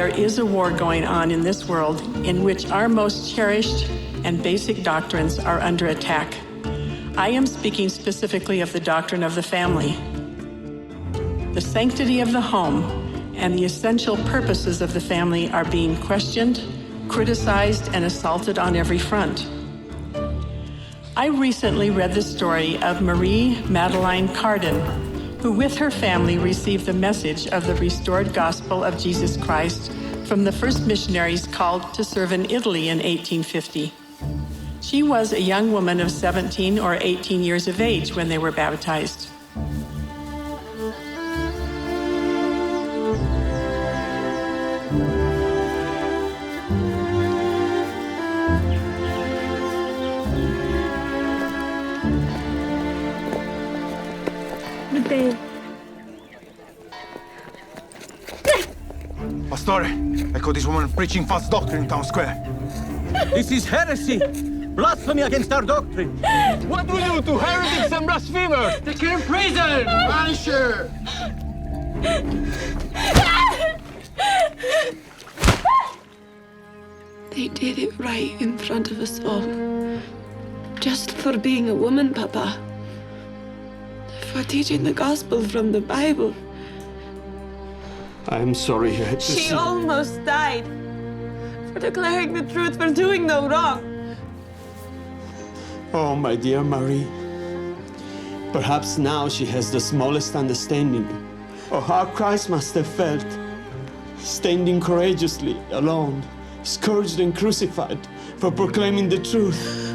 there is a war going on in this world in which our most cherished and basic doctrines are under attack. I am speaking specifically of the doctrine of the family. The sanctity of the home and the essential purposes of the family are being questioned, criticized, and assaulted on every front. I recently read the story of Marie Madeleine Cardin, who with her family received the message of the restored gospel of Jesus Christ from the first missionaries called to serve in Italy in 1850. She was a young woman of 17 or 18 years of age when they were baptized. Pastore, I caught this woman preaching false doctrine in town square. This is heresy! Blasphemy against our doctrine! What do we do to heretics and blasphemers? Take her in prison! Punish her! They did it right in front of us all. Just for being a woman, Papa. For teaching the gospel from the Bible. I'm sorry I had to She almost died. For declaring the truth, for doing no wrong. Oh, my dear Marie. Perhaps now she has the smallest understanding of how Christ must have felt, standing courageously alone, scourged and crucified for proclaiming the truth.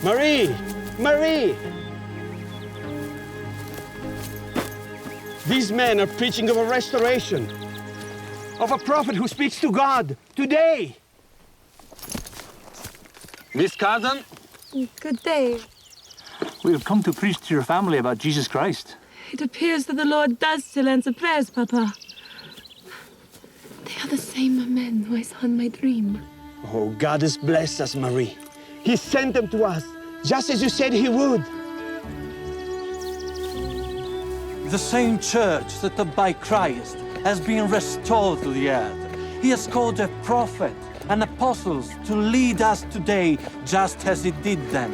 Marie! Marie! These men are preaching of a restoration, of a prophet who speaks to God today. Miss Cardin, Good day. we've come to preach to your family about Jesus Christ. It appears that the Lord does still answer prayers, Papa. They are the same men who I saw in my dream. Oh, God has blessed us, Marie. He sent them to us, just as you said he would. The same church set up by Christ has been restored to the earth. He has called a prophet and apostles to lead us today, just as he did then.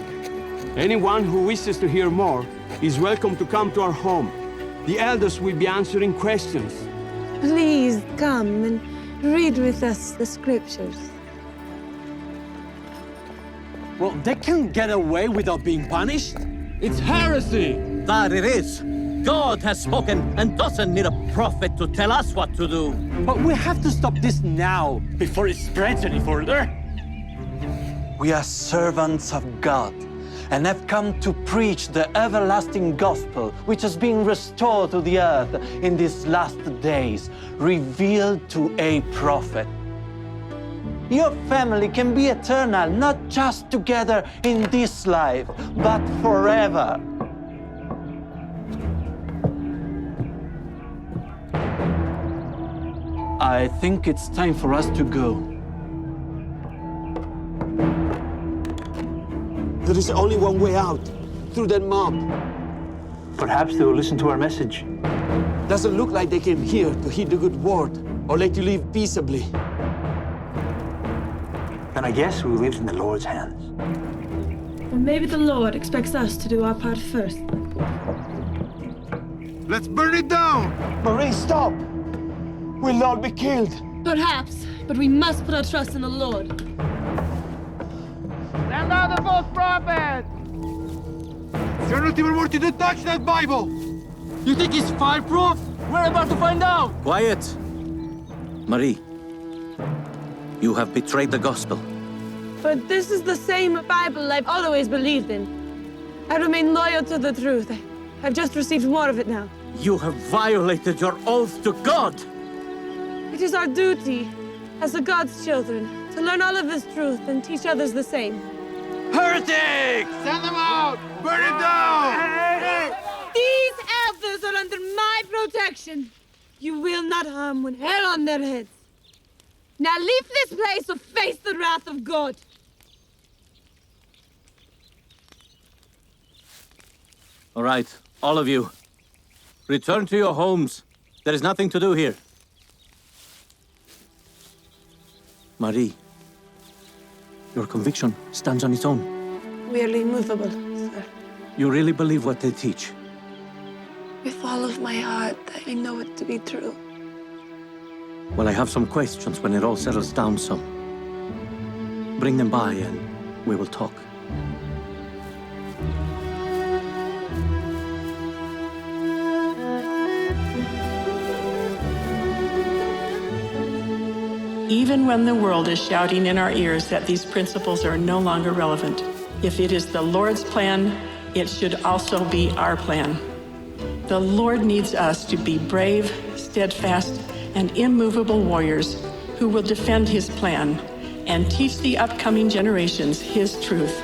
Anyone who wishes to hear more is welcome to come to our home. The elders will be answering questions. Please come and read with us the scriptures. Well, they can't get away without being punished. It's heresy! That it is. God has spoken and doesn't need a prophet to tell us what to do. But we have to stop this now, before it spreads any further. We are servants of God and have come to preach the everlasting gospel which has been restored to the earth in these last days, revealed to a prophet. Your family can be eternal, not just together in this life, but forever. I think it's time for us to go. There is only one way out, through that mob. Perhaps they will listen to our message. Doesn't look like they came here to hear the good word or let you live peaceably. Then I guess we live in the Lord's hands. Or maybe the Lord expects us to do our part first. Let's burn it down! Marie, stop! We'll all be killed. Perhaps, but we must put our trust in the Lord. Stand down the false prophet! You're not even worthy to touch that Bible! You think it's fireproof? We're about to find out! Quiet. Marie, you have betrayed the gospel. But this is the same Bible I've always believed in. I remain loyal to the truth. I've just received more of it now. You have violated your oath to God. It is our duty as the God's children to learn all of this truth and teach others the same. Heretics! Send them out! Burn it down! These elders are under my protection. You will not harm when hell on their heads. Now leave this place or face the wrath of God. All right, all of you. Return to your homes. There is nothing to do here. Marie, your conviction stands on its own. We are immovable, sir. You really believe what they teach? With all of my heart, I know it to be true. Well, I have some questions when it all settles down some. Bring them by and we will talk. Even when the world is shouting in our ears that these principles are no longer relevant, if it is the Lord's plan, it should also be our plan. The Lord needs us to be brave, steadfast, and immovable warriors who will defend his plan and teach the upcoming generations his truth.